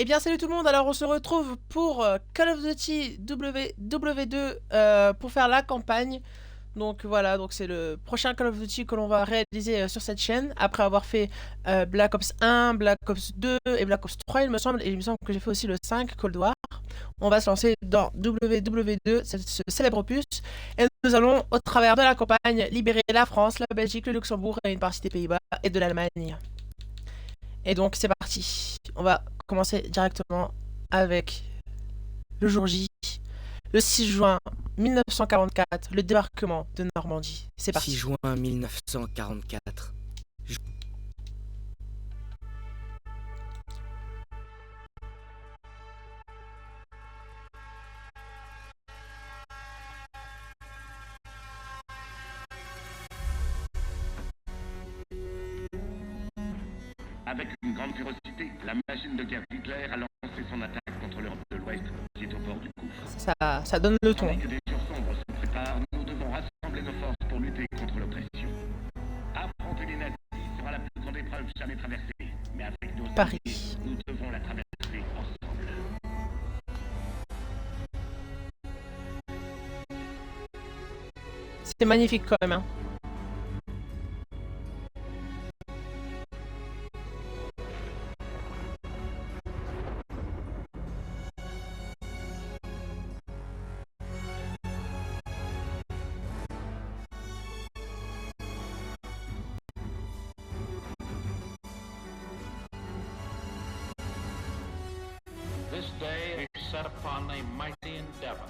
Eh bien, salut tout le monde. Alors, on se retrouve pour Call of Duty WW2 pour faire la campagne. Donc voilà, donc c'est le prochain Call of Duty que l'on va réaliser sur cette chaîne après avoir fait Black Ops 1, Black Ops 2 et Black Ops 3, il me semble, et il me semble que j'ai fait aussi le 5 Cold War. On va se lancer dans WW2, ce célèbre opus, et nous allons, au travers de la campagne, libérer la France, la Belgique, le Luxembourg et une partie des Pays-Bas et de l'Allemagne. Et donc c'est parti. On va commencer directement avec le jour J, le 6 juin 1944, le débarquement de Normandie. C'est 6 parti. juin 1944. Avec une grande férocité, la machine de guerre d'Hitler a lancé son attaque contre l'Europe de l'Ouest, qui est au bord du gouffre. Ça donne le ton. Tandis que des jours sombres se préparent, nous devons rassembler nos forces pour lutter contre l'oppression. Affronter les nazis sera la plus grande épreuve jamais traversée, mais avec nos Paris. alliés, nous devons la traverser ensemble. C'est magnifique quand même. Hein. This day we set upon a mighty endeavor,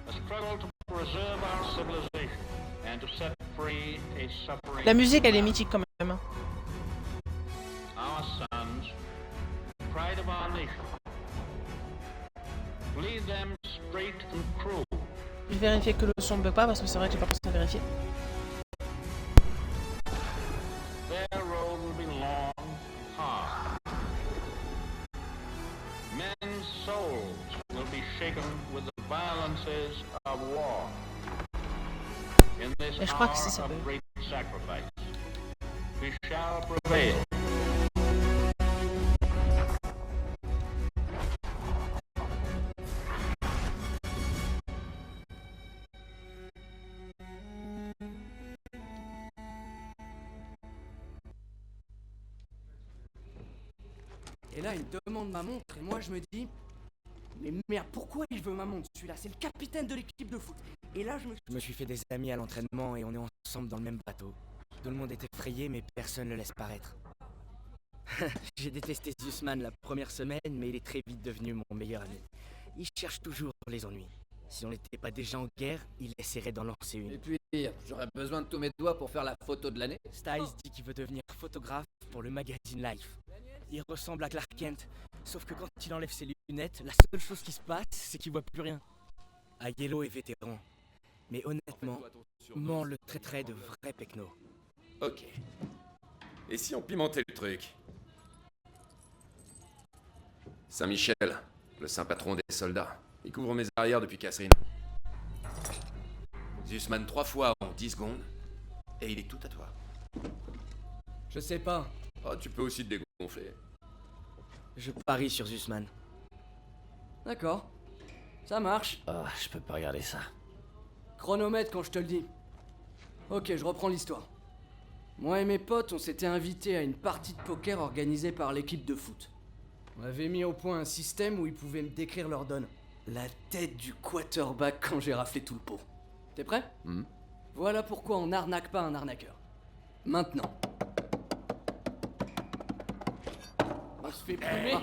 a struggle to preserve our civilization and to set free a suffering. La musique, elle est mythique quand même. Hein. Our sons, pride of our nation, lead them straight and true. Je vais vérifier que le son ne bug pas parce que c'est vrai que j'ai pas pensé à vérifier. Their road will be long and hard. Men's souls will be shaken with the violences of war. In this Et je crois que hour c'est ça. of great sacrifice, we shall prevail. Et là, il me demande ma montre et moi je me dis, mais merde, pourquoi il veut ma montre celui-là? C'est le capitaine de l'équipe de foot. Et là, Je me suis fait des amis à l'entraînement et on est ensemble dans le même bateau. Tout le monde est effrayé, mais personne ne le laisse paraître. J'ai détesté Zussman la première semaine, mais il est très vite devenu mon meilleur ami. Il cherche toujours les ennuis. Si on n'était pas déjà en guerre, il essaierait d'en lancer Et une. puis, j'aurais besoin de tous mes doigts pour faire la photo de l'année. Styles dit qu'il veut devenir photographe pour le magazine Life. Il ressemble à Clark Kent, sauf que quand il enlève ses lunettes, la seule chose qui se passe, c'est qu'il voit plus rien. Aiello est vétéran, mais honnêtement, Mort le traiterait de vrai pecno. Ok. Et si on pimentait le truc? Saint-Michel, le saint patron des soldats. Il couvre mes arrières depuis Catherine. Zussman 3 fois en 10 secondes, et il est tout à toi. je sais pas. Oh, tu peux aussi te dégonfler. Je parie sur Zussman. D'accord. Ça marche. Ah, je peux pas regarder ça. Chronomètre quand je te le dis. Ok, je reprends l'histoire. Moi et mes potes, on s'était invités à une partie de poker organisée par l'équipe de foot. On avait mis au point un système où ils pouvaient me décrire leur donne. La tête du quarterback quand j'ai raflé tout le pot. T'es prêt? Voilà pourquoi on n'arnaque pas un arnaqueur. Maintenant. On se fait plumer.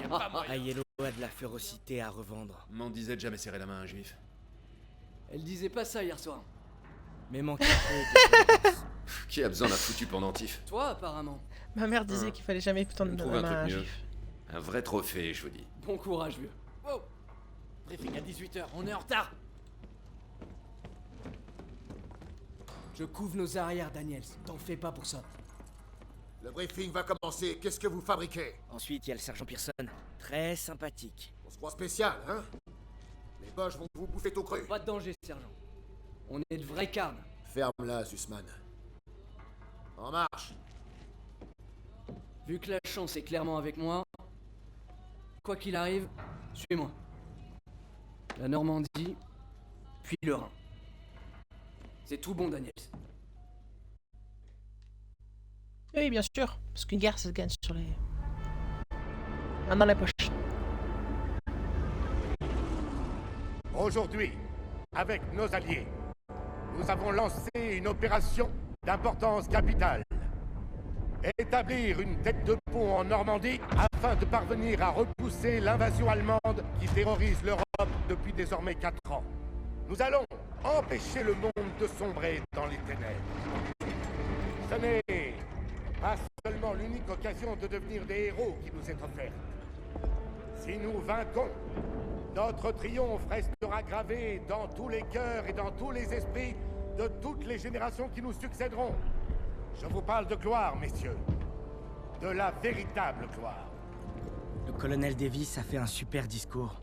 Aiello a de la férocité à revendre. M'en disait de jamais serrer la main à un juif. Elle disait pas ça hier soir. Mais manque un peu de... Qui a besoin d'un foutu pendentif? Toi, apparemment. Ma mère disait qu'il fallait jamais tendre Trouve la un main à un truc mieux. juif. Un vrai trophée, je vous dis. Bon courage, vieux. Wow. Briefing à 18h, on est en retard. Je couvre nos arrières, Daniels. T'en fais pas pour ça. Le briefing va commencer. Qu'est-ce que vous fabriquez? Ensuite, il y a le sergent Pearson. Très sympathique. On se croit spécial, hein? Les boches vont vous bouffer tout cru. Pas de danger, sergent. On est de vrais carnes. Ferme-la, Zussman. En marche. Vu que la chance est clairement avec moi, Quoi qu'il arrive, suis-moi. La Normandie, puis le Rhin. C'est tout bon, Daniels. Oui, bien sûr. Parce qu'une guerre, ça se gagne sur les... main dans la poche. Aujourd'hui, avec nos alliés, nous avons lancé une opération d'importance capitale. Établir une tête de pont en Normandie afin de parvenir à repousser l'invasion allemande qui terrorise l'Europe depuis désormais 4 ans. Nous allons empêcher le monde de sombrer dans les ténèbres. Ce n'est pas seulement l'unique occasion de devenir des héros qui nous est offerte. Si nous vainquons, notre triomphe restera gravé dans tous les cœurs et dans tous les esprits de toutes les générations qui nous succéderont. Je vous parle de gloire, messieurs. De la véritable gloire. Le colonel Davis a fait un super discours.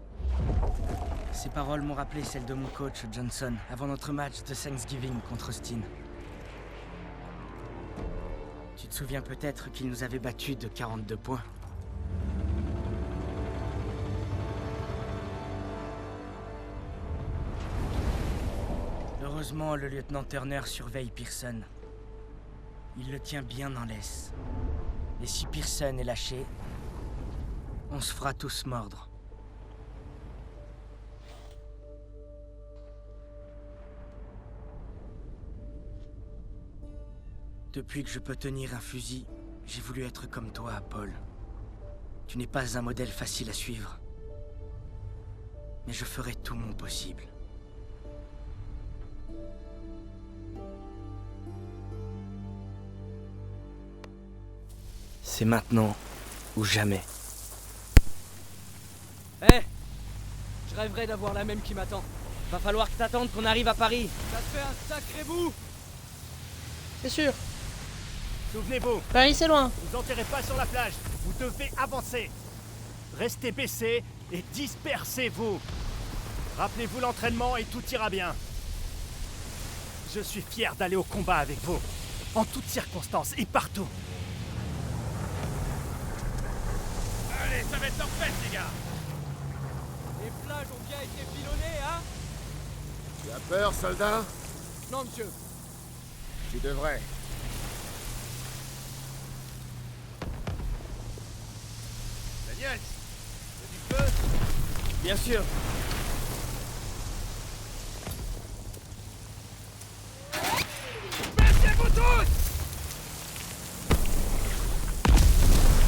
Ses paroles m'ont rappelé celles de mon coach Johnson avant notre match de Thanksgiving contre Austin. Tu te souviens peut-être qu'il nous avait battus de 42 points. Heureusement, le lieutenant Turner surveille Pearson. Il le tient bien en laisse. Et si Pearson est lâché, on se fera tous mordre. Depuis que je peux tenir un fusil, j'ai voulu être comme toi, Paul. Tu n'es pas un modèle facile à suivre. Mais je ferai tout mon possible. C'est maintenant ou jamais. Hé Je rêverais d'avoir la même qui m'attend. Va falloir que t'attendes qu'on arrive à Paris. Ça te fait un sacré bout. C'est sûr. Souvenez-vous, Paris, c'est loin. vous enterrez pas sur la plage. Vous devez avancer. Restez baissés et dispersez-vous. Rappelez-vous l'entraînement et tout ira bien. Je suis fier d'aller au combat avec vous. En toutes circonstances et partout. Allez, ça va être leur fête, les gars. Les plages ont bien été pilonnées, hein? Tu as peur, soldat? Non, monsieur. Tu devrais. Daniel, il y a du feu? Bien sûr. Baissez-vous tous!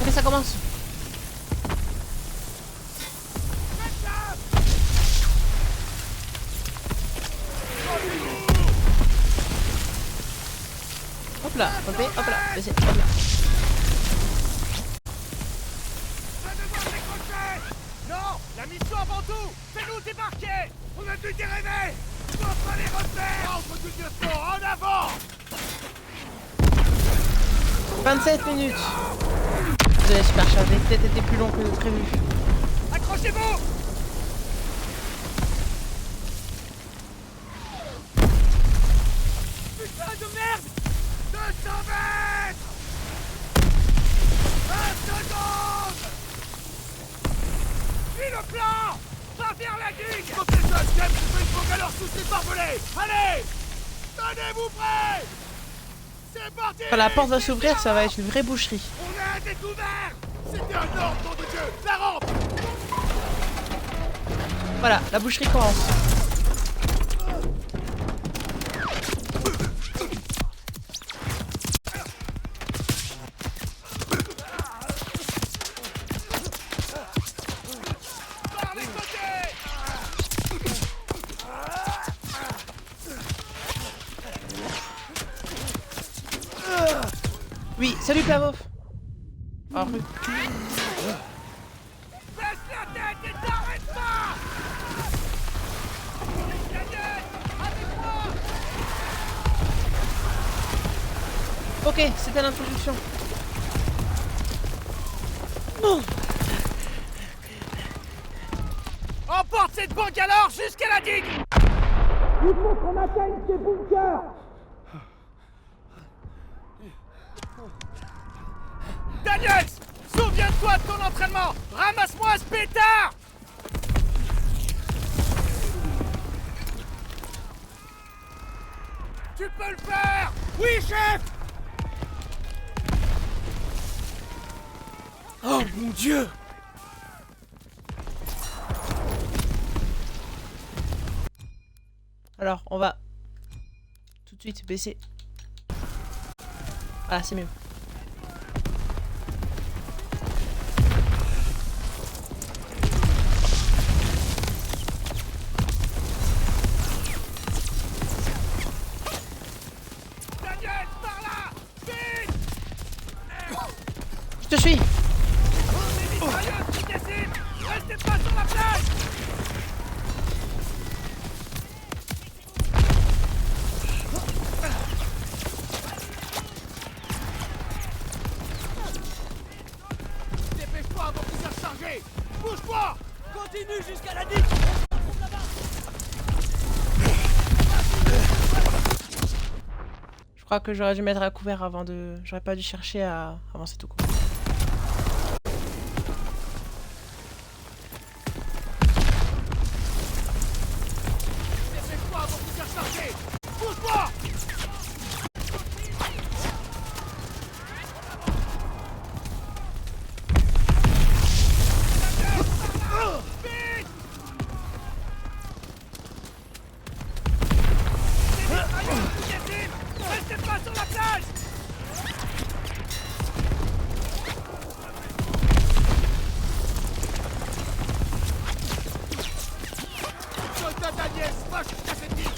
Allez, ça commence. Hop là, hop là, hop là, vas-y, hop là. Non, la mission avant tout. Fais-nous débarquer. On a dû y rêver. On doit pas les repères. Entre du lieutenant, en avant. 27 minutes. Désolé, super chargé. Peut-être été plus long que prévu. Accrochez-vous. Putain de merde. 200 mètres. 20 secondes. Suis le plan. Va vers la digue. Quand les James, je fais une fauque à leur sous ces barbelés. Allez. Tenez-vous prêts. C'est parti. Quand la porte va s'ouvrir, ça va être une vraie boucherie. On a découvert. C'était un ordre, nom de Dieu. La rampe. Voilà, la boucherie commence. Par les côtés. Oui, salut Plavov. En rue. Baisse la tête et t'arrête pas. Daniel, avec moi. Ok, c'était l'introduction. Bon. Emporte cette banque alors jusqu'à la digue. Il faut qu'on atteigne ces bunkers. Daniel, souviens-toi Occupe-toi de ton entraînement. Ramasse-moi ce pétard. Tu peux le faire. Oui, chef. Oh mon Dieu! Alors, on va tout de suite baisser. Ah, c'est mieux. Daniel, par là. Vite. Je te suis. Restez pas sur la plage. Dépêche-toi avant qu'ils soient rechargés. Bouge-toi. Continue jusqu'à la digue! Je crois que j'aurais dû mettre à couvert avant de... J'aurais pas dû chercher à avancer tout court. Dépêche-toi avant qu'ils soient rechargés. Bouge-toi. Vite. Restez pas sur la plage. Soldat Daniel, va jusqu'à cette île.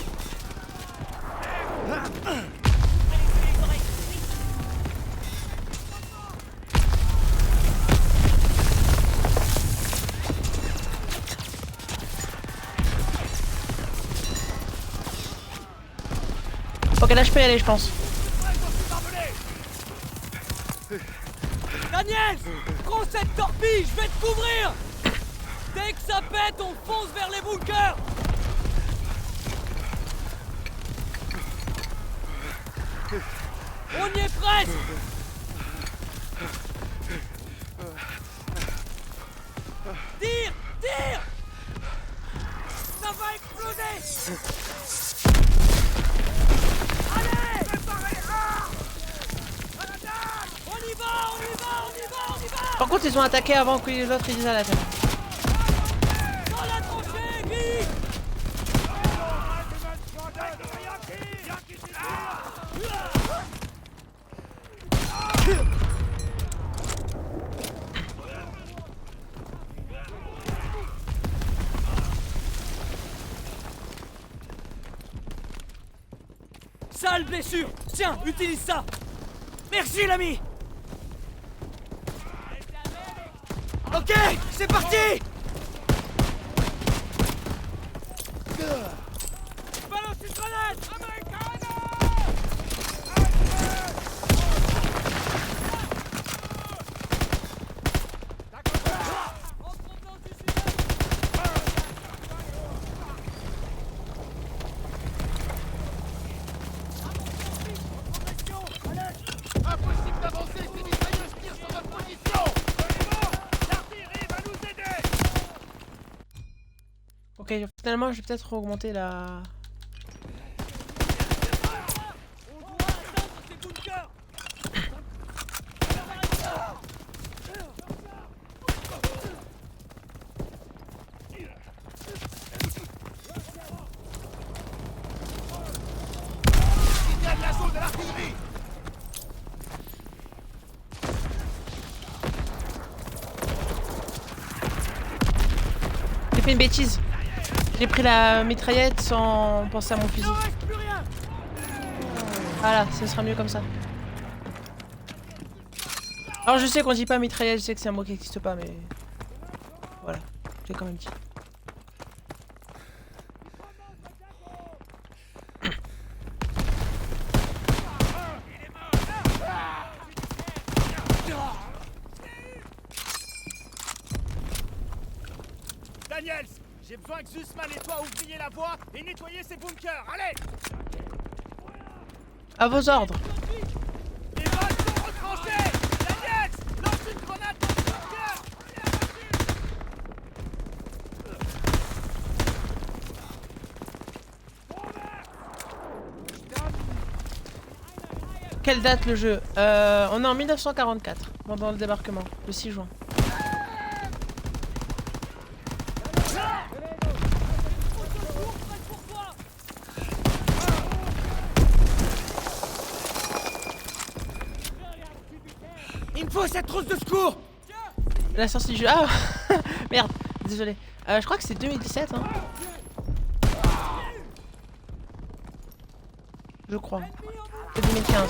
Ok, là je peux y aller, je pense. Daniel! Prends cette torpille, je vais te couvrir! Dès que ça pète, on fonce vers les bunkers! On y est presque! Tire! Tire! Ça va exploser! Allez! On y va! On y va! On y va! On y va! Par contre, ils ont attaqué avant que les autres ils disent à la tête. Dans la tranchée, vite! Sale blessure! Tiens, utilise ça! Merci l'ami! Ok, c'est parti! Balance une grenade! Impossible d'avancer, ces mitrailleuses tirent sur notre position. L'artillerie va nous aider. Ok, finalement je vais peut-être augmenter la... On doit atteindre ces bunkers! Il y a de la zone de l'artillerie. J'ai fait une bêtise. J'ai pris la mitraillette sans penser à mon fusil. Il ne reste plus rien! Voilà, ce sera mieux comme ça. Alors je sais qu'on dit pas mitraillette, je sais que c'est un mot qui n'existe pas, mais... Voilà, je l'ai quand même dit. Daniels, j'ai besoin que Zussman et toi ouvriez la voie et nettoyez ces bunkers. Allez! À vos ordres. Les balles sont retranchées. Daniels, lance une grenade dans le bunker. Quelle date le jeu? On est en 1944, pendant le débarquement, le 6 juin. Il me faut cette trousse de secours! La sortie du jeu. Ah merde, désolé. Je crois que c'est 2017, hein. Je crois. C'est 2015.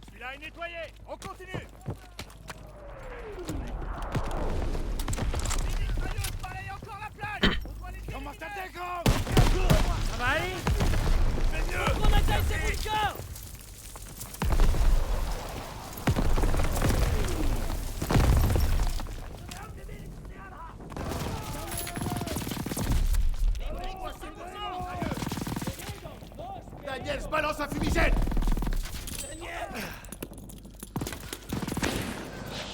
Celui-là est nettoyé. On continue. Comment ça dégomme? Ça va aller? Fais mieux! On attaque ces bunkers! Daniel, se balance un fumigène!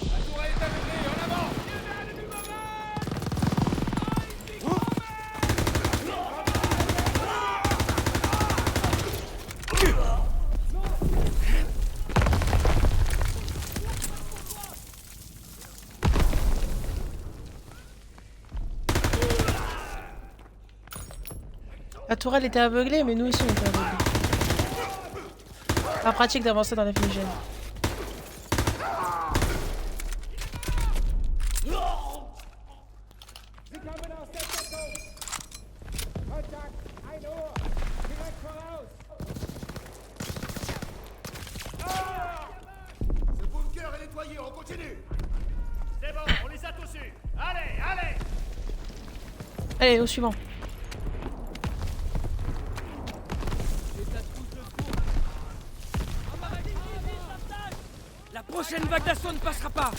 La tourelle est aveuglée, en avant! La tourelle était aveuglée, mais nous aussi on était aveuglés. Pas pratique d'avancer dans la fumigène. Ce bunker est nettoyé, on continue! C'est bon, on les a tous eus. Allez, allez! Allez, au suivant. La prochaine vague d'assaut ne passera pas!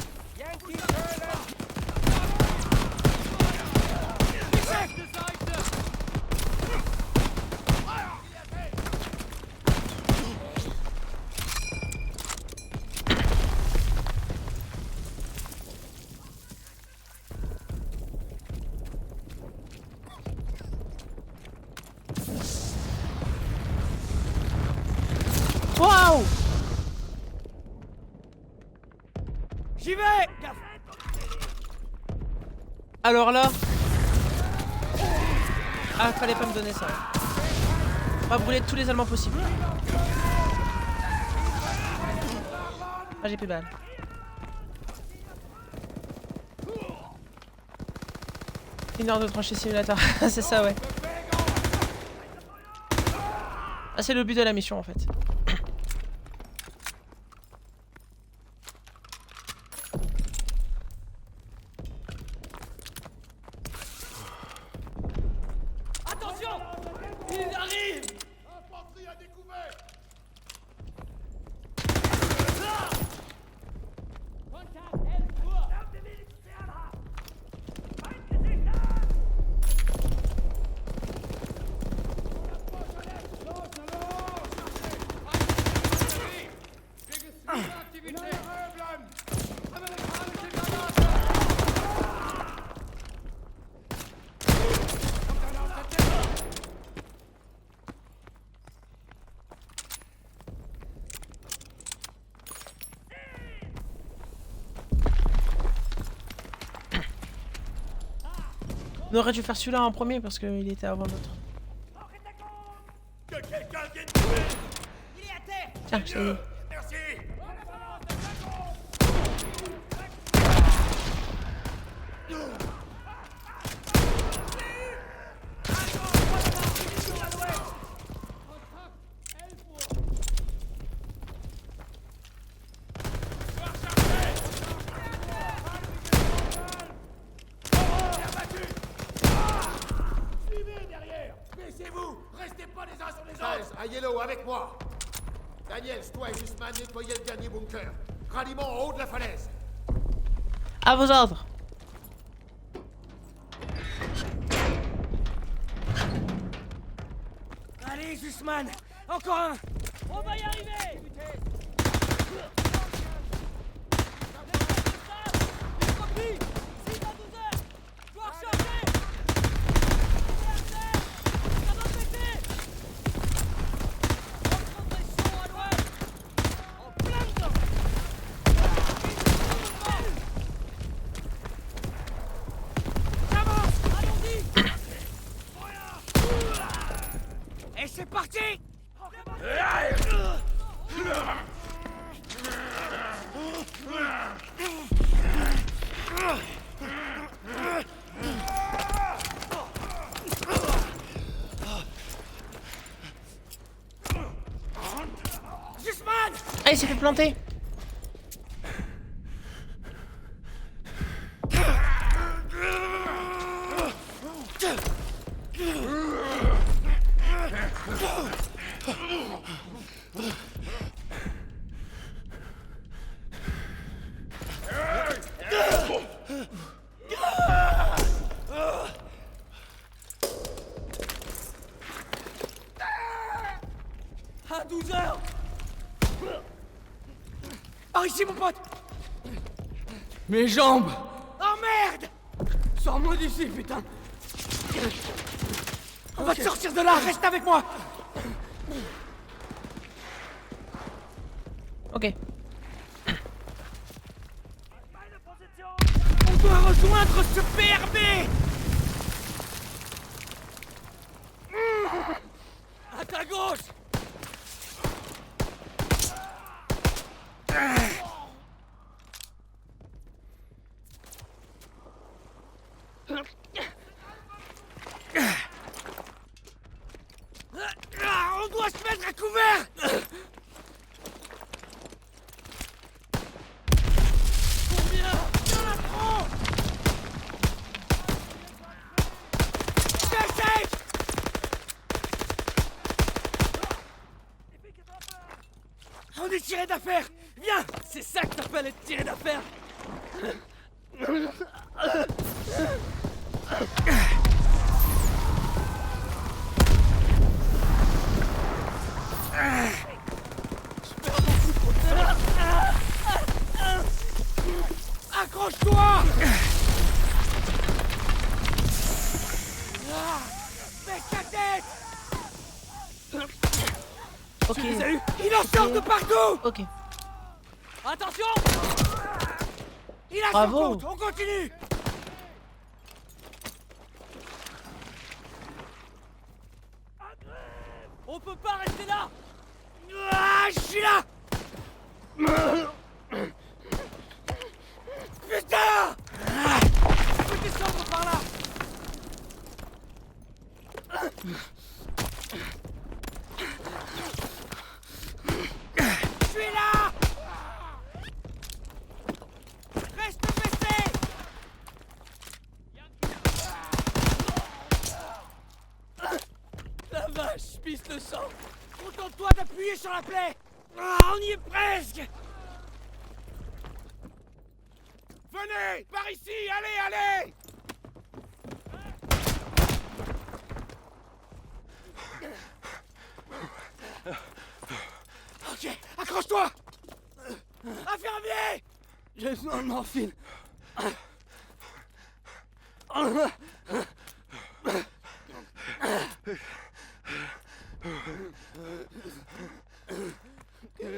Waouh! J'y vais! Alors là... Ah, fallait pas me donner ça. On va brûler tous les Allemands possibles. Ah, j'ai plus de balles. Une heure de tranchée simulateur. C'est ça, ouais. Ah, c'est le but de la mission, en fait. Attention! Il arrive! Infanterie à découvert! On aurait dû faire celui-là en premier parce qu'il était avant l'autre. Que quelqu'un vienne tuer! Tiens, je t'ai dit. Merci! Baissez-vous! Restez pas les uns sur les autres! À Yellow, avec moi! Daniel, toi et Jusman, nettoyez le dernier bunker. Ralliement en haut de la falaise. À vos ordres. Allez, Zussman! Encore un! On va y arriver. Et c'est parti! Zussman! Ah, il s'est fait planter. À 12 heures! Par ici, mon pote! Mes jambes! Oh merde! Sors-moi d'ici, putain! On va te sortir de là, reste avec moi! Ok. On doit rejoindre ce PRB! À ta gauche! On doit se mettre à couvert! Combien? Il y en a trop! C'est safe! On est tiré d'affaire! Viens! C'est ça que t'appelles être tiré d'affaire! Accroche-toi! Baisse ta tête! Ok. Il en sort de partout! Ok. Attention! Il a Bravo. son compte, on continue! On peut pas rester là. Ah, je suis là! Putain! Je peux descendre par là! Je suis là! Reste baissé! La vache, je pisse le sang! Contente-toi d'appuyer sur la plaie! Ah, on y est presque! Venez! Par ici! Allez, allez! Ok, accroche-toi! Infirmier! J'ai besoin de morphine!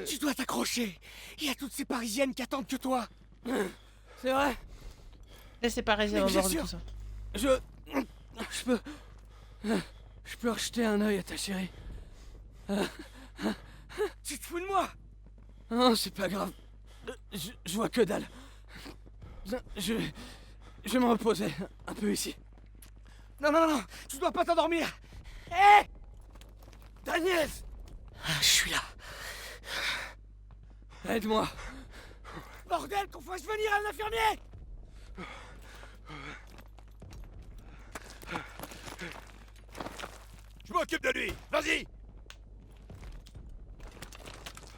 Tu dois t'accrocher! Il y a toutes ces Parisiennes qui attendent que toi! C'est vrai? Laissez Parisien en Mais bien bord de sûr. tout ça. Je peux rejeter un œil à ta chérie. Tu te fous de moi? Non, c'est pas grave. Je vois que dalle. Je vais me reposer un peu ici. Non, non, non! Tu dois pas t'endormir! Hé! Daniel! Je suis là! Aide-moi! Bordel, qu'on fasse venir un infirmier! Je m'occupe de lui. Vas-y.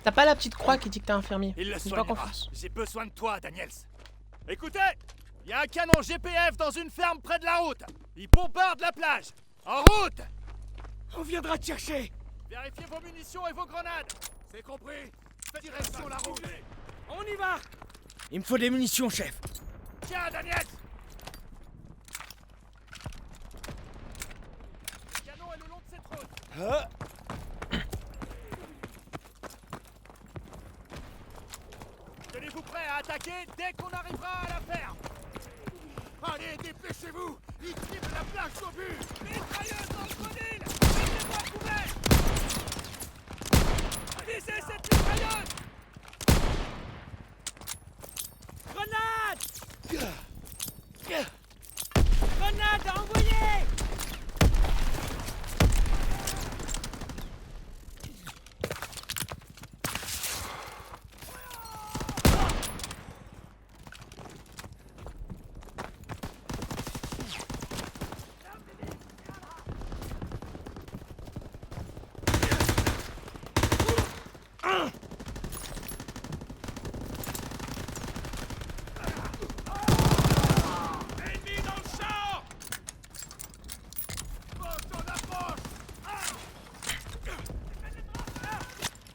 T'as pas la petite croix qui dit que t'es infirmier. Il le J'ai pas soignera. confiance. J'ai besoin de toi, Daniels. Écoutez, il y a un canon GPF dans une ferme près de la route. Il bombarde la plage. En route! On viendra te chercher. Vérifiez vos munitions et vos grenades. C'est compris. Faites direction la route. On y va. Il me faut des munitions, chef. Tiens, Daniel. Le canon est le long de cette route. Tenez-vous prêts à attaquer dès qu'on arrivera à la ferme. Allez, dépêchez-vous. Il tire la plage au but. Mitrailleuse dans le codile. Mettez-moi à couvert. Visez cette mitrailleuse. Grenade! Grenade à envoyer!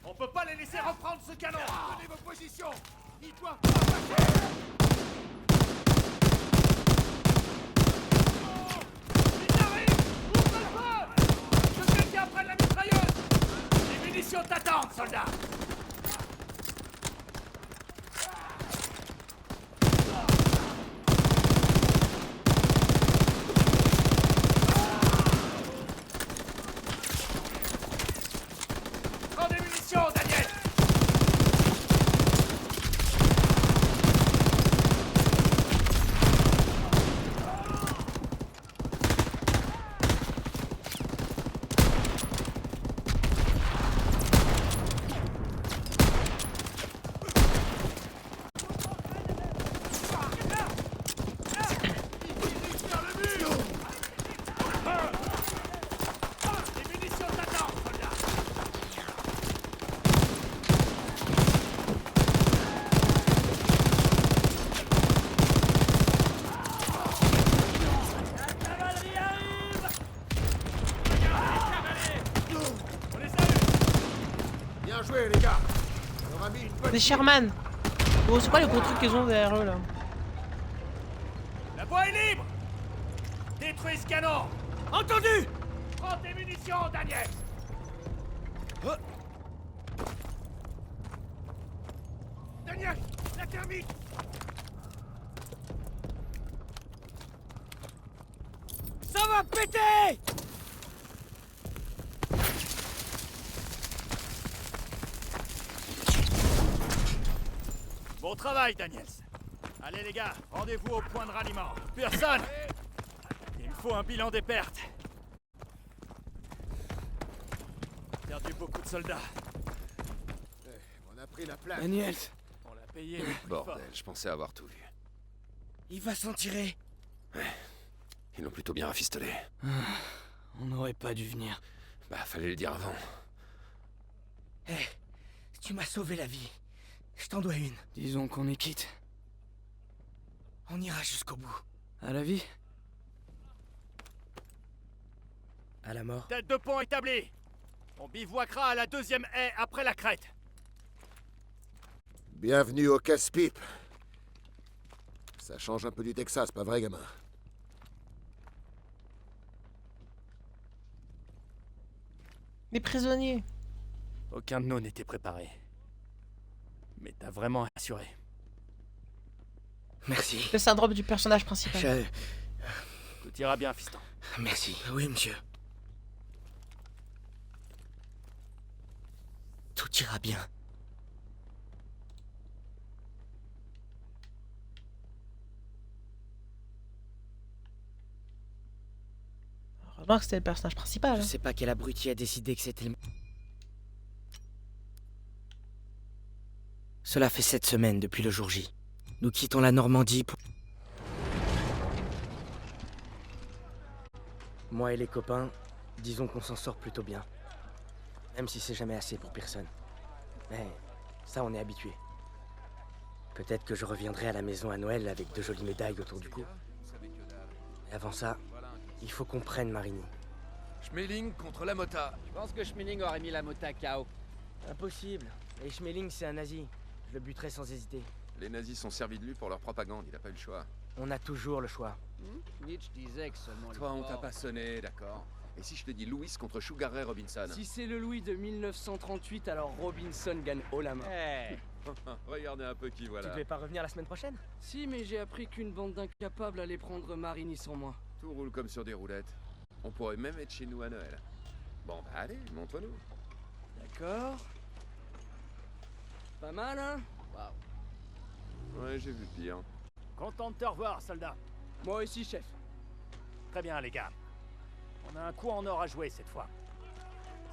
On peut pas les laisser reprendre ce canon. Tenez vos positions. Ils doivent pas passer. Ils arrivent. Ouvre le feu. Que quelqu'un prenne la mitrailleuse. Les munitions t'attendent, soldat. Prends des munitions, Daniel. Les munitions t'attendent, soldat. Cavalerie arrive! On les a eus. Bien joué, les gars. On aura mis une bonne... Des Sherman. Bon, c'est quoi les gros trucs qu'ils ont derrière eux là? La voie est libre. Détruis ce canon. Entendu! Prends tes munitions, Daniel. Daniel, la thermite. Ça va péter! Bon travail, Daniels. Allez les gars, rendez-vous au point de ralliement. Personne. Il me faut un bilan des pertes. Perdu beaucoup de soldats. On a pris la place. Daniels, On l'a payé. le prix fort. Bordel, je pensais avoir tout vu. il va s'en tirer. Ils l'ont plutôt bien rafistolé. On n'aurait pas dû venir. Bah, fallait le dire avant. Hé, tu m'as sauvé la vie. Je t'en dois une. Disons qu'on est quitte. On ira jusqu'au bout. À la vie? À la mort? Tête de pont établie. On bivouaquera à la deuxième haie après la crête. Bienvenue au casse-pipe. Ça change un peu du Texas, pas vrai, gamin? Les prisonniers. Aucun de nous n'était préparé. Mais t'as vraiment assuré. Merci. Le syndrome du personnage principal. Tout ira bien, fiston. Merci. Oui, monsieur. Tout ira bien. Heureusement que c'était le personnage principal. Je hein. sais pas quel abruti a décidé que c'était le... Cela fait 7 semaines depuis le jour J. Nous quittons la Normandie pour... Moi et les copains, disons qu'on s'en sort plutôt bien. Même si c'est jamais assez pour personne. Mais ça, on est habitué. Peut-être que je reviendrai à la maison à Noël avec 2 jolies médailles autour du cou. Et avant ça, il faut qu'on prenne Marigny. Schmeling contre la Mota. Je pense que Schmeling aurait mis la Mota KO. Impossible. Et Schmeling, c'est un nazi. Je le buterai sans hésiter. Les nazis sont servis de lui pour leur propagande, il a pas eu le choix. On a toujours le choix. Nietzsche disait que seulement les Toi, on t'a forts- pas sonné, d'accord. Et si je te dis Louis contre Sugar Ray Robinson? Si c'est le Louis de 1938, alors Robinson gagne haut la main. Eh, Regardez un peu qui tu voilà. devais pas revenir la semaine prochaine? Si, mais j'ai appris qu'une bande d'incapables allait prendre Marini sans moi. Tout roule comme sur des roulettes. On pourrait même être chez nous à Noël. Bon, bah allez, montre-nous. D'accord. Pas mal, hein? Ouais, j'ai vu pire. Content de te revoir, soldat. Moi aussi, chef. Très bien, les gars. On a un coup en or à jouer cette fois.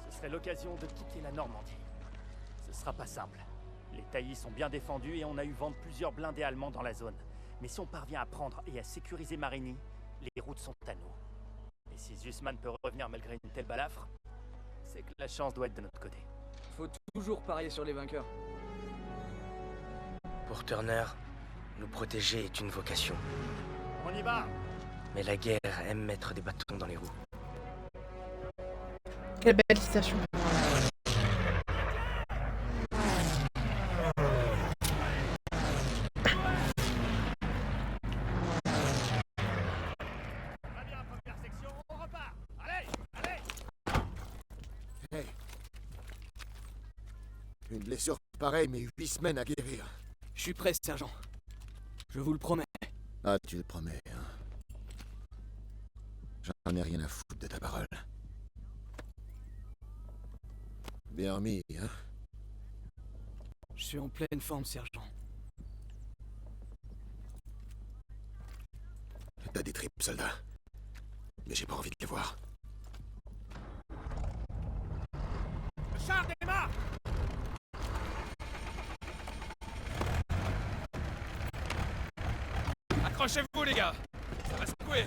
Ce serait l'occasion de quitter la Normandie. Ce sera pas simple. Les taillis sont bien défendus et on a eu vent de plusieurs blindés allemands dans la zone. Mais si on parvient à prendre et à sécuriser Marigny, les routes sont à nous. Et si Zussman peut revenir malgré une telle balafre, c'est que la chance doit être de notre côté. Faut toujours parier sur les vainqueurs. Pour Turner, nous protéger est une vocation. On y va! Mais la guerre aime mettre des bâtons dans les roues. Quelle belle citation. Très bien, première section, on repart! Allez! Allez! Hey. Une blessure pareille, mais 8 semaines à guérir. Je suis prêt, sergent. Je vous le promets. Ah, tu le promets, hein. J'en ai rien à foutre de ta parole. Bien remis, hein. Je suis en pleine forme, sergent. T'as des tripes, soldat. Mais j'ai pas envie de les voir. Le char démarre! Accrochez-vous, les gars. Ça va secouer.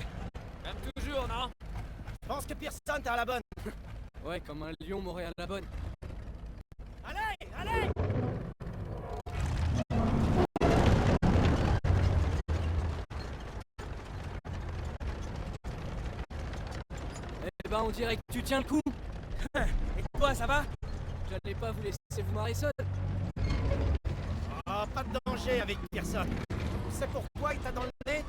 Comme toujours, non? Je pense que Pearson, t'es à la bonne. Ouais, comme un lion m'aurait à la bonne. Allez! Allez! Eh ben, on dirait que tu tiens le coup. Et toi, ça va? J'allais pas vous laisser vous marrer seul. Ah, pas de danger avec Pearson. Tu sais pourquoi il t'a dans le nez?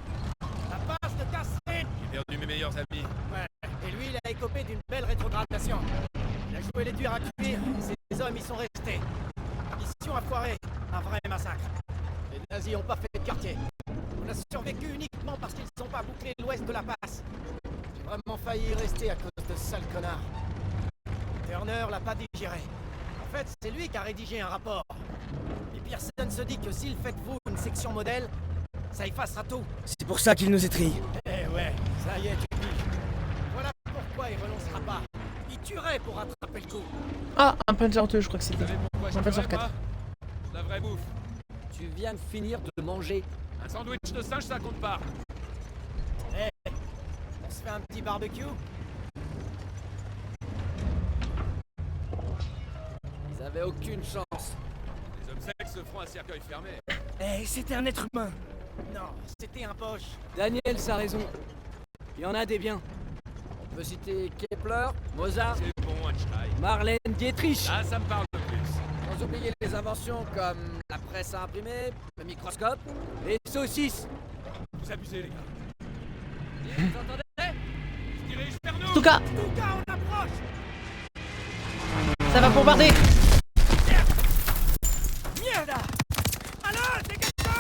La passe de casser! J'ai perdu mes meilleurs amis. Ouais, et lui, il a écopé d'une belle rétrogradation. Il a joué les durs à cuire, et ses hommes y sont restés. Mission à foirer, un vrai massacre. Les nazis ont pas fait de quartier. On a survécu uniquement parce qu'ils n'ont pas bouclé l'ouest de la passe. J'ai vraiment failli y rester à cause de ce sale connard. Turner l'a pas digéré. En fait, c'est lui qui a rédigé un rapport. Et Pearson se dit que s'il fait de vous une section modèle, ça effacera tout. C'est pour ça qu'il nous étrille. Eh ouais, ça y est, tu piges. Voilà pourquoi il renoncera pas. Il tuerait pour rattraper le coup. Ah, un Panzer 2, je crois que Vous c'était. savez pourquoi je Un Panzer ferais, 4. moi? La vraie bouffe. Tu viens de finir de manger. Un sandwich de singe, ça compte pas. On se fait un petit barbecue? Ils avaient aucune chance. Les obsèques se feront à cercueil fermé. Eh, c'était un être humain. Non, c'était un poche. Daniel, a raison. Il y en a des biens. On peut citer Kepler, Mozart, C'est bon, Einstein. Marlène Dietrich. Ah, ça me parle de plus. sans oublier les inventions comme la presse à imprimer, le microscope. Les saucisses. Vous abusez, les gars. Vous entendez? Je dirige vers nous. En tout cas, Tout cas, on approche! ça va bombarder. Merde! Alors, dégage-toi!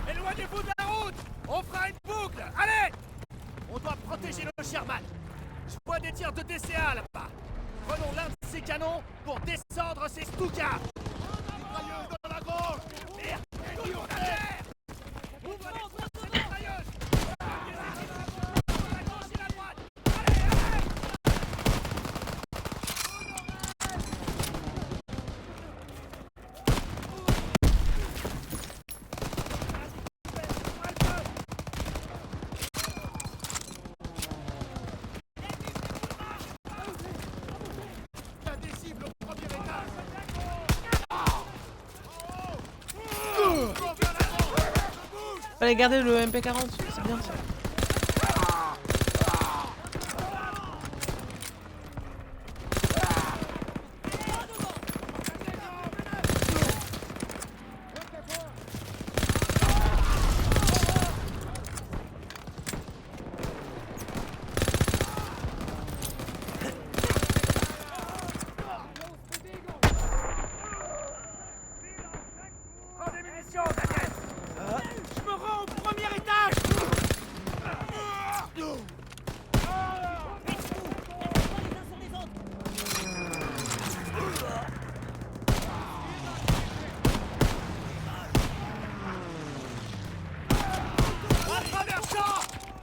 Éloignez-vous de la route! On fera une boucle! Allez! On doit protéger le Sherman. Je vois des tirs de DCA là-bas. Prenons l'un de ces canons pour descendre ces Stukas. Mitrailleuse dans la gorge! Merde! Ennemi au terre! Ouvre les portes de la mitrailleuse! À la gauche et à la droite! Allez, allez! Il y a des cibles au premier étage! Fallait garder le MP40, c'est bien ça.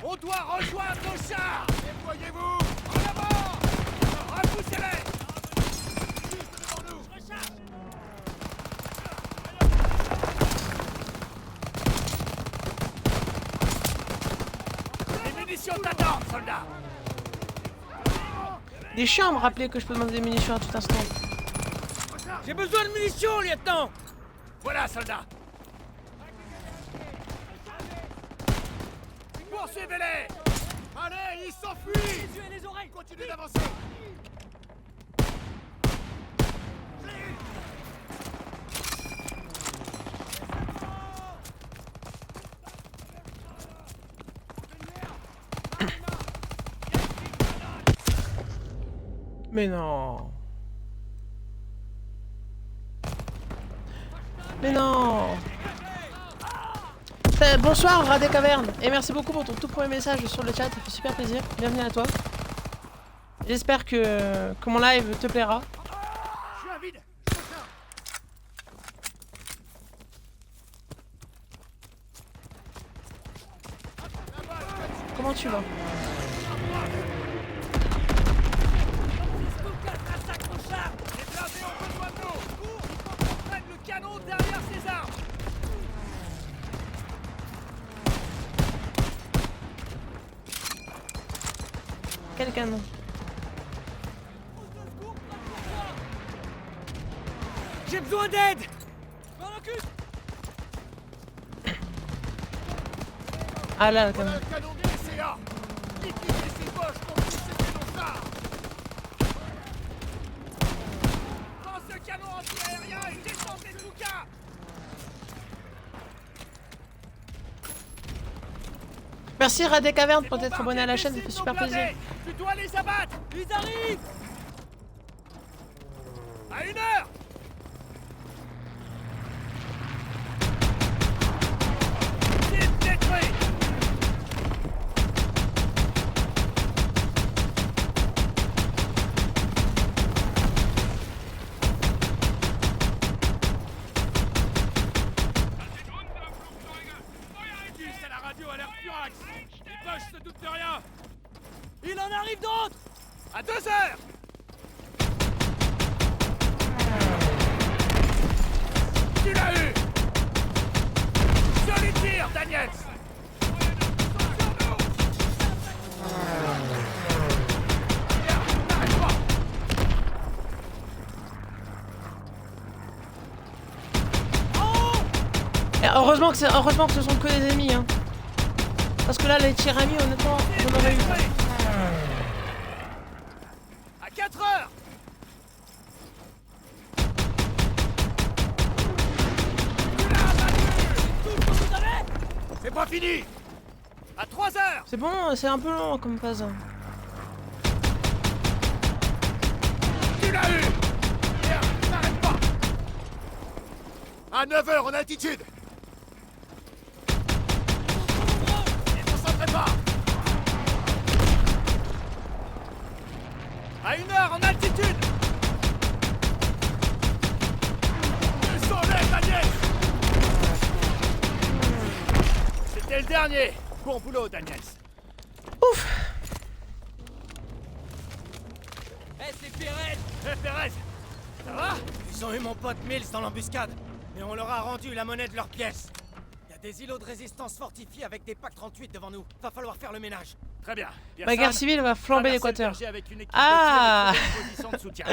On doit rejoindre nos chars. Déployez-vous. En avant. Repoussez-les. Juste devant nous. Je recharge. Les munitions t'attendent, soldat. Des chiens à me rappeler que je peux demander des munitions à tout instant. J'ai besoin de munitions, lieutenant. Voilà, soldat. Poursuivez-les. Allez, ils s'enfuient. Les yeux et les oreilles. Continuez d'avancer. Mais non. Mais non. Bonsoir Radé Caverne et merci beaucoup pour ton tout premier message sur le chat, ça fait super plaisir. Bienvenue à toi. J'espère que mon live te plaira. Je suis à vide. Comment tu vas? Les blindés ont besoin de nous. Il faut qu'on prenne le canon derrière ces armes. Quel canon? J'ai besoin d'aide. Ah là, le canon. Voilà le canon du SCA. Liquidez ces poches pour pousser nos chars. Prends ce canon anti-aérien et descendez le bouquin. Merci Radé Caverne pour t'être abonné à la chaîne, ça fait super plaisir. Tu dois les abattre. Ils arrivent. À 1 heure. Cible détruit. À la radio à l'air furax. Les Boches se doutent de rien. Il en arrive d'autres. À 2 heures. Tu l'as eu. Joli tir, Daniels. Bien, arrête-toi. Et heureusement que ce sont que des ennemis, hein. Parce que là, les tirs amis, honnêtement, j'en aurais eu. À 4 heures. Tu l'as abattu. Tout ce que vous avez. C'est pas fini. À 3 heures. C'est bon, c'est un peu long comme phase. Tu l'as eu. Bien, n'arrête pas. À 9 heures en altitude. Ne concentrez pas. À 1 heure en altitude. Descendez, Daniel. C'était le dernier. Bon boulot, Daniels. Ouf. Eh, c'est Pérez. Hé, Pérez. Ça va? Ils ont eu mon pote Mills dans l'embuscade. Et on leur a rendu la monnaie de leurs pièces. Il y a des îlots de résistance fortifiés avec des PAC 38 devant nous. Va falloir faire le ménage. Très bien. Ma guerre civile va flamber Traversez le l'Équateur. verger avec une équipe Ah. de tir et trouver une position de soutien.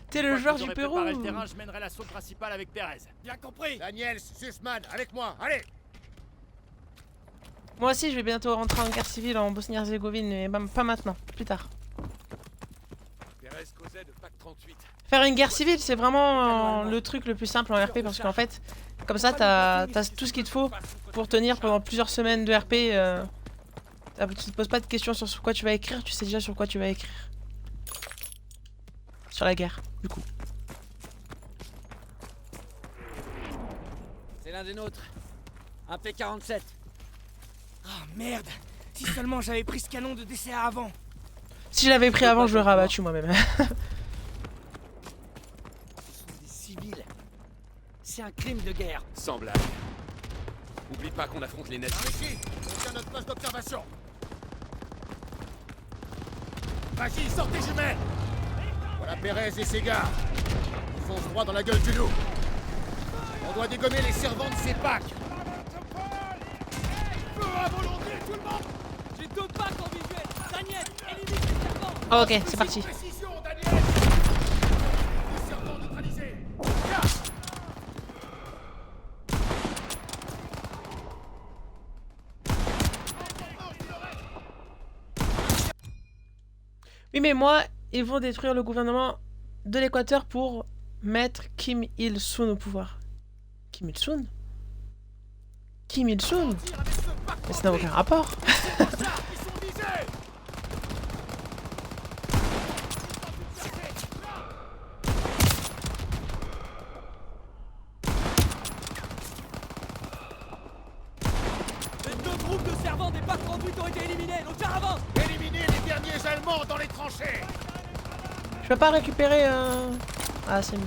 T'es Une le fois joueur que vous du aurez Pérou. préparé le terrain, je mènerai l'assaut principal avec Pérez. Bien compris. Daniels, Sussman, avec moi, allez. Moi aussi, je vais bientôt rentrer en guerre civile en Bosnie-Herzégovine, mais pas maintenant, plus tard. Pérez causait de PAC 38. Faire une guerre civile, c'est vraiment le truc le plus simple en RP parce qu'en fait, comme ça, t'as tout ce qu'il te faut pour tenir pendant plusieurs semaines de RP. Tu te poses pas de questions sur quoi tu vas écrire, tu sais déjà sur quoi tu vas écrire. Sur la guerre, du coup. C'est l'un des nôtres. Un P-47. Oh merde! Si seulement j'avais pris ce canon de DCA avant! Si je l'avais pris avant, je l'aurais rabattu moi-même. Ce sont des civils. C'est un crime de guerre. Sans blague. Oublie pas qu'on affronte les nazis. Ici, on tient notre poste d'observation. Vas-y, sortez jumelles. Voilà Pérez et ses gars. Ils foncent droit dans la gueule du loup. On doit dégommer les servants de ces packs. Feu à volonté, tout le monde. J'ai 2 packs en visuel! Daniel, élimine les serpents! Oh, ok, c'est parti. Précision, Daniel. Les servants neutralisés. Tiens. Oui, mais moi, ils vont détruire le gouvernement de l'Équateur pour mettre Kim Il-sung au pouvoir. Kim Il-sung? Kim Il-sung? Mais ça n'a aucun rapport. Ils sont visés. Les 2 groupes de servants des packs 38 ont été éliminés, donc ça avance! Éliminez les derniers Allemands dans les tranchées. Je peux pas récupérer Ah, c'est mieux.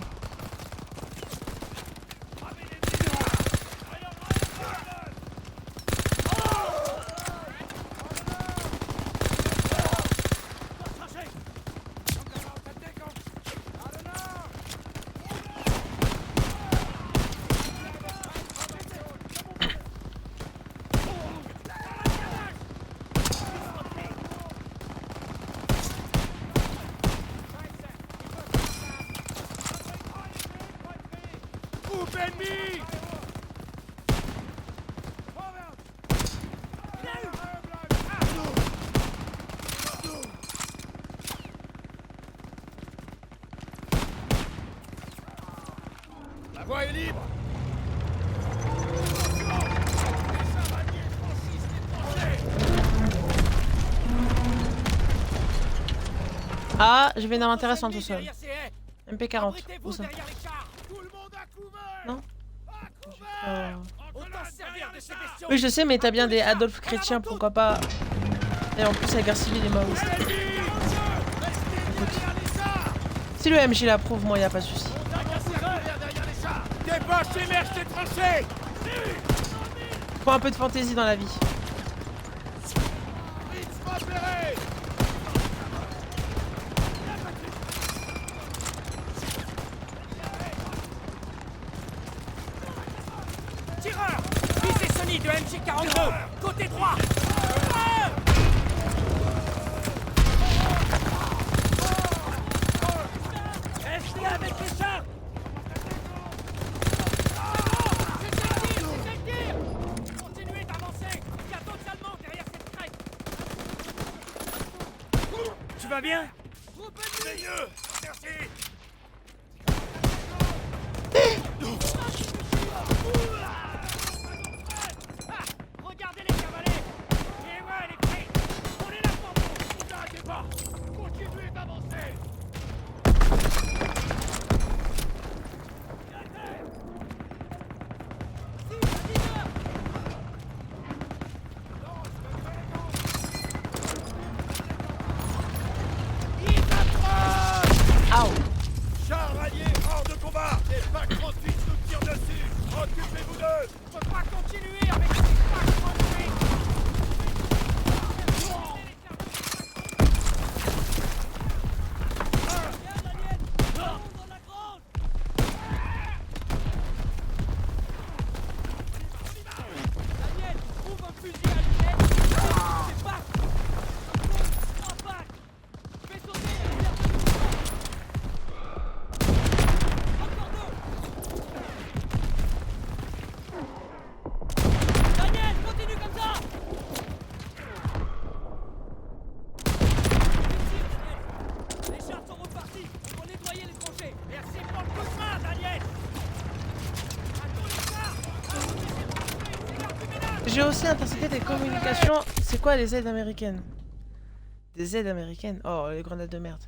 Groupe ennemi. La voie est libre. Ah, j'ai vu une arme intéressante au sol. Derrière ces haies. MP40. Où Abritez-vous ça? derrière les chars! Tout le monde à couvert. Non. À Euh, couvert. Autant se servir de ces bestiaux! Oui, je sais, mais t'as bien des Adolphe chrétiens, pourquoi pas. Et en plus, la guerre civile est maoïste. Si le MJ l'approuve, moi, y a pas de souci. Débauche et merge tes tranchées. Faut un peu de fantaisie dans la vie. Vite repéré. Tireur! Visez Sony de MG42! Côté droit! Restez avec les chars! Continuez d'avancer! Il y a d'autres Allemands derrière cette crête! Tu vas bien? C'est mieux. Merci. Regardez les cavaliers! Et ouais, les cris! On est là pour vous! N'arrêtez pas. Continuez d'avancer. Aouh. Chars alliés hors de combat. Les PAC 38 nous tirent dessus. Occupez-vous d'eux. On peut pas continuer avec ces packs 38! Daniel, trouve un fusil à lunettes! C'est pas! 3 packs! Fais sauter la lumière de munitions! Encore 2! J'ai aussi intercepté des communications. C'est quoi les aides américaines? Des aides américaines? Oh, les grenades de merde.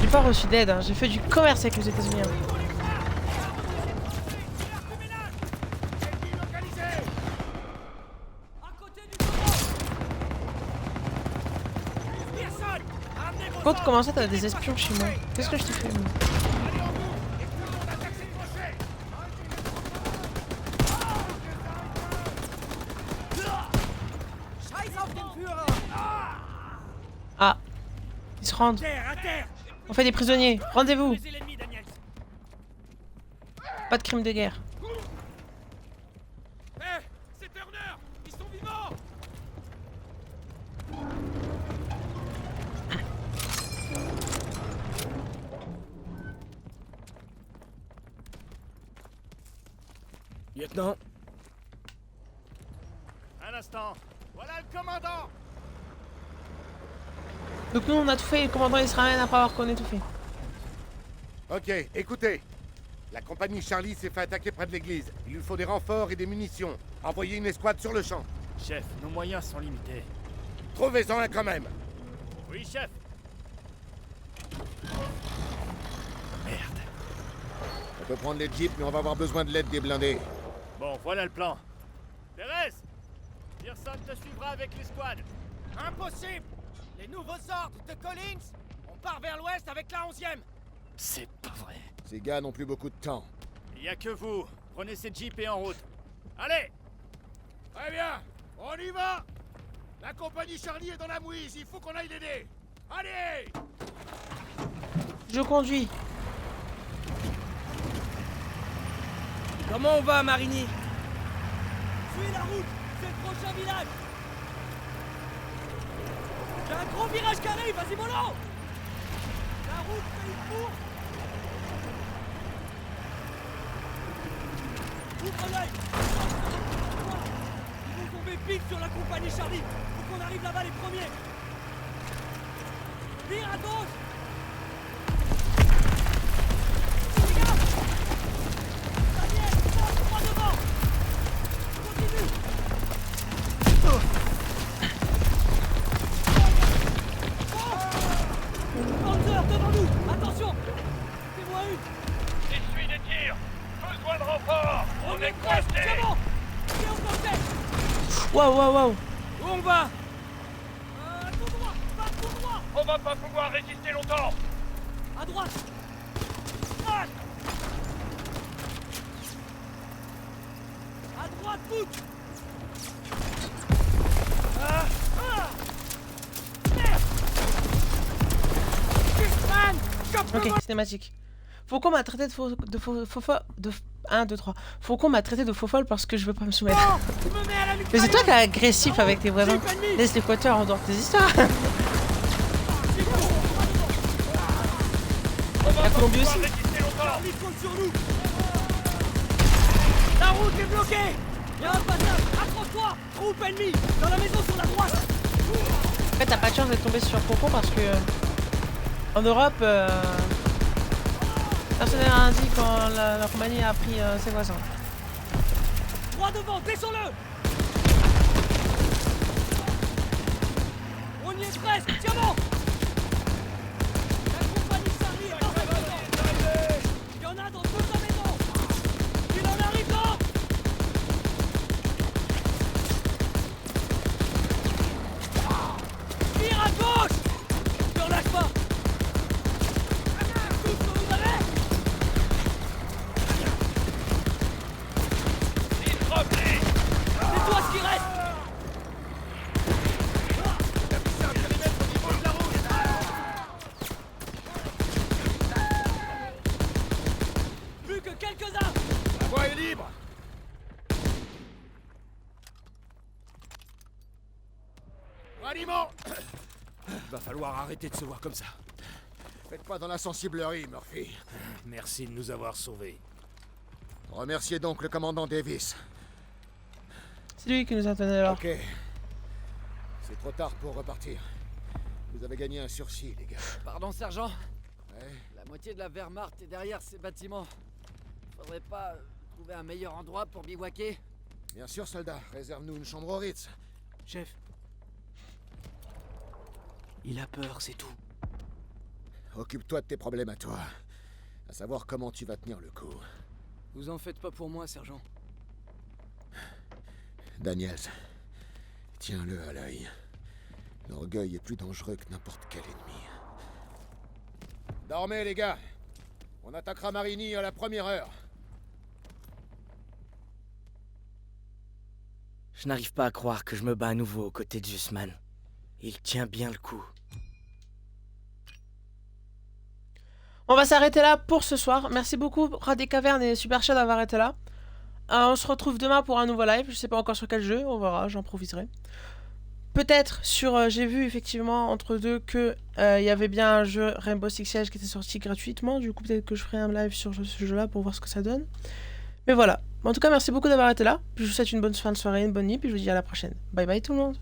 J'ai pas reçu d'aide, hein. J'ai fait du commerce avec les États-Unis. Hein. Contre, comment ça t'as des espions chez moi? Qu'est-ce que je t'ai fait moi? Ah, ils se rendent. On fait des prisonniers. Rendez-vous. Pas de crime de guerre. C'est Turner! Ils sont vivants! Lieutenant, Un instant. Voilà le commandant. Donc nous on a tout fait et le commandant il se ramène après avoir qu'on ait tout fait. Ok, écoutez. La compagnie Charlie s'est fait attaquer près de l'église. Il lui faut des renforts et des munitions. Envoyez une escouade sur le champ. Chef, nos moyens sont limités. Trouvez-en un quand même. Oui, chef. Merde. On peut prendre les jeeps, mais on va avoir besoin de l'aide des blindés. Bon, voilà le plan. Thérèse, Pearson te suivra avec l'escouade. Impossible! Les nouveaux ordres de Collins! On part vers l'ouest avec la 11e! C'est pas vrai. Ces gars n'ont plus beaucoup de temps. Il y a que vous. Prenez ces jeeps et en route. Allez! Très bien, on y va. La compagnie Charlie est dans la mouise, il faut qu'on aille l'aider. Allez! Je conduis. comment on va, Marigny? Suis la route! C'est le prochain village! J'ai un gros virage qui arrive! Vas-y, mollo! La route fait une course! Ouvre l'œil! Ils vont tomber pile sur la compagnie Charlie! Faut qu'on arrive là-bas les premiers! Vire à gauche! Regarde! Daniel, passe droit devant! Continue! Panzer, devant nous! Attention! Fais-moi une! Essuie des tirs. Besoin de renfort. On est coincé! C'est bon! Viens au côté! Waouh, waouh, waouh. Où on va? Tout droit! Va tout droit! On va pas pouvoir résister longtemps. À droite! Marche! À droite, Book! Merde! Fishman! Ok, cinématique. Faucon m'a traité de de 1, 2, 3. Faucon m'a traité de faux folle parce que je veux pas me soumettre. Oh, tu me mets à la Mais c'est toi qui es mitrailleuse! agressif avec tes voisins. Jeep ennemi! Laisse l'équateur en dehors de tes histoires. La Colombie aussi. Charlie compte sur nous! La route est bloquée! Y'a un passage! Accroche-toi! Groupe ennemi! Dans la maison sur la droite! En fait, t'as pas de chance d'être tombé sur Faucon parce que en Europe, personne n'a rien dit quand la Roumanie a pris ses voisins. Droit devant, descends-le! On y est presque, tiens bon! La compagnie Charlie est dans cette maison! Il y en a dans toute la maison! Il en arrive là! Tire à gauche! Ne relâche pas! Tout ce que vous avez! C'est toi ce qui reste! Plus que quelques-uns! La voie est libre. Ralliement. Va falloir arrêter de se voir comme ça. Faites pas dans la sensiblerie, Murphy. Merci de nous avoir sauvés. Remerciez donc le commandant Davis. C'est lui qui nous a donné alors. Ok. C'est trop tard pour repartir. Vous avez gagné un sursis, les gars. Pardon, sergent. Ouais. La moitié de la Wehrmacht est derrière ces bâtiments. Faudrait pas trouver un meilleur endroit pour bivouaquer? Bien sûr, soldat. Réserve-nous une chambre au Ritz. Chef. Il a peur, c'est tout. Occupe-toi de tes problèmes à toi. À savoir comment tu vas tenir le coup. Vous en faites pas pour moi, sergent. Daniels, tiens-le à l'œil. L'orgueil est plus dangereux que n'importe quel ennemi. Dormez, les gars. On attaquera Marigny à la première heure. Je n'arrive pas à croire que je me bats à nouveau aux côtés de Zussman. Il tient bien le coup. On va s'arrêter là pour ce soir. Merci beaucoup Rat des Cavernes et Super Chat d'avoir été là. On se retrouve demain pour un nouveau live. Je sais pas encore sur quel jeu, on verra, j'improviserai. Peut-être sur... j'ai vu effectivement entre deux que il y avait bien un jeu Rainbow Six Siege qui était sorti gratuitement. Du coup peut-être que je ferai un live sur ce jeu-là pour voir ce que ça donne. Mais voilà. En tout cas merci beaucoup d'avoir été là. Je vous souhaite une bonne fin de soirée, une bonne nuit. Puis je vous dis à la prochaine. Bye bye tout le monde.